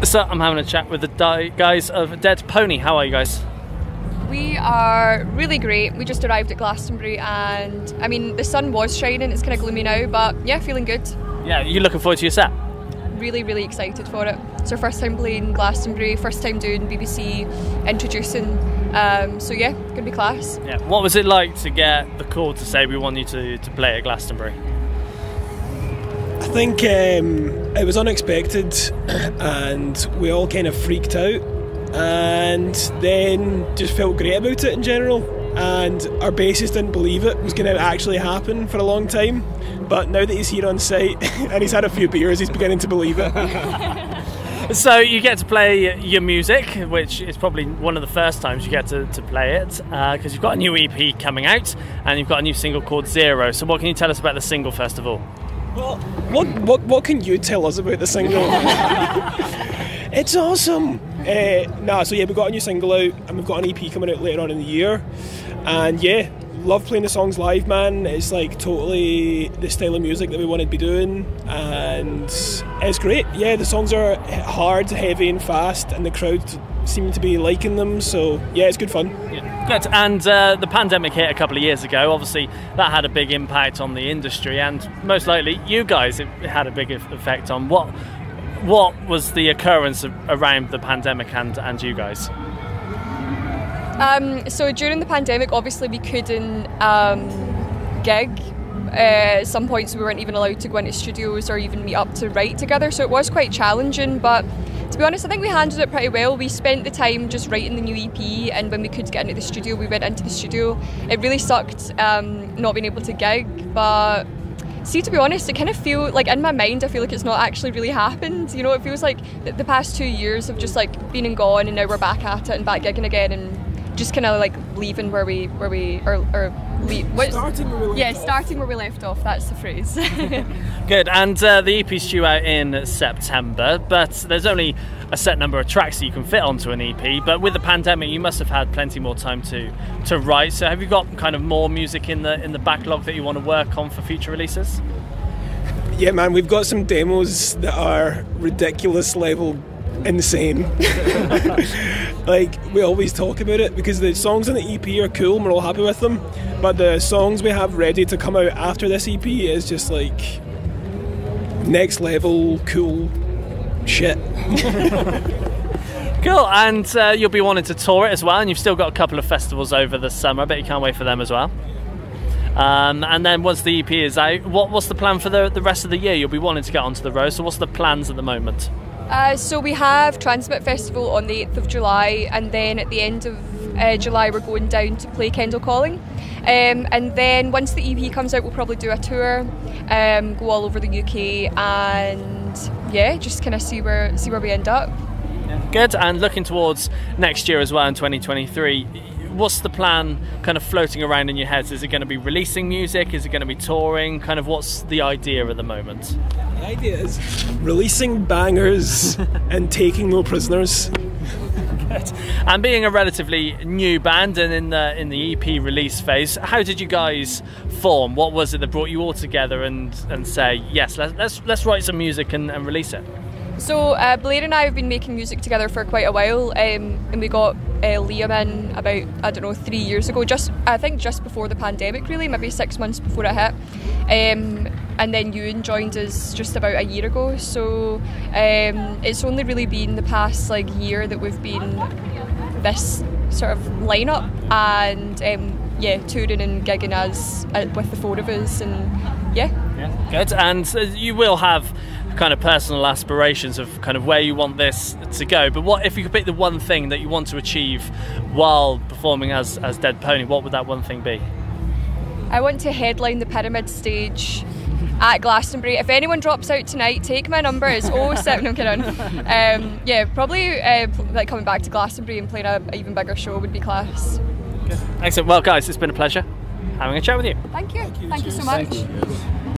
So I'm having a chat with the guys of Dead Pony. How are you guys? We are really great. We just arrived at Glastonbury and I mean the sun was shining, it's kind of gloomy now, but yeah, feeling good. Yeah, you looking forward to your set? Really excited for it. It's our first time playing Glastonbury, first time doing BBC, introducing, so yeah, gonna be class. Yeah. What was it like to get the call to say we want you to play at Glastonbury? I think it was unexpected and we all kind of freaked out and then just felt great about it in general, and our bassist didn't believe it was going to actually happen for a long time, but now that he's here on site and he's had a few beers, he's beginning to believe it. So you get to play your music, which is probably one of the first times you get to play it, because you've got a new EP coming out and you've got a new single called Zero. So what can you tell us about the single first of all? Well, what can you tell us about the single? It's awesome. So yeah, we've got a new single out and we've got an EP coming out later on in the year, and yeah, love playing the songs live, man. It's like totally the style of music that we wanted to be doing, and it's great. Yeah, the songs are hard, heavy and fast, and the crowd seem to be liking them, so yeah, it's good fun. Yeah. Good. And the pandemic hit a couple of years ago. Obviously that had a big impact on the industry, and most likely you guys it had a big effect on. What was the occurrence around the pandemic and you guys? So during the pandemic, obviously we couldn't gig. At some points we weren't even allowed to go into studios or even meet up to write together, so it was quite challenging, but to be honest I think we handled it pretty well. We spent the time just writing the new EP, and when we could get into the studio we went into the studio. It really sucked not being able to gig, but see, to be honest, it kind of feel like in my mind I feel like it's not actually really happened. You know, it feels like the past 2 years have just like been and gone, and now we're back at it and back gigging again, and just kind of like leaving where we starting where we left off. That's the phrase. Good. And the EP's due out in September, but there's only a set number of tracks that you can fit onto an EP. But with the pandemic, you must have had plenty more time to write. So have you got kind of more music in the backlog that you want to work on for future releases? Yeah, man, we've got some demos that are ridiculous level insane. Like, we always talk about it because the songs on the EP are cool and we're all happy with them, but the songs we have ready to come out after this EP is just like next level cool shit. Cool. And you'll be wanting to tour it as well, and you've still got a couple of festivals over the summer. I bet you can't wait for them as well. And then once the EP is out, what's the plan for the rest of the year? You'll be wanting to get onto the road, so what's the plans at the moment? So we have Transmit Festival on the 8th of July, and then at the end of July we're going down to play Kendal Calling, and then once the EP comes out we'll probably do a tour, go all over the UK, and yeah, just kind of see where we end up. Good. And looking towards next year as well in 2023, what's the plan kind of floating around in your heads? Is it going to be releasing music? Is it going to be touring? Kind of what's the idea at the moment? The idea is releasing bangers and taking no prisoners. Good. And being a relatively new band and in the EP release phase, how did you guys form? What was it that brought you all together and say, yes, let's write some music and release it? So Blair and I have been making music together for quite a while, and we got Liam in about, I don't know, 3 years ago, I think just before the pandemic really, maybe 6 months before it hit, and then Ewan joined us just about a year ago, so it's only really been the past like year that we've been this sort of lineup, and yeah, touring and gigging as with the four of us, and yeah. Good. And you will have kind of personal aspirations of kind of where you want this to go, but what if you could pick the one thing that you want to achieve while performing as Dead Pony, what would that one thing be? I want to headline the Pyramid stage at Glastonbury. If anyone drops out tonight, take my number. It's 07. I'm kidding. Yeah, probably like coming back to Glastonbury and playing an even bigger show would be class. Good. Excellent. Well guys, it's been a pleasure having a chat with you. Thank you so much.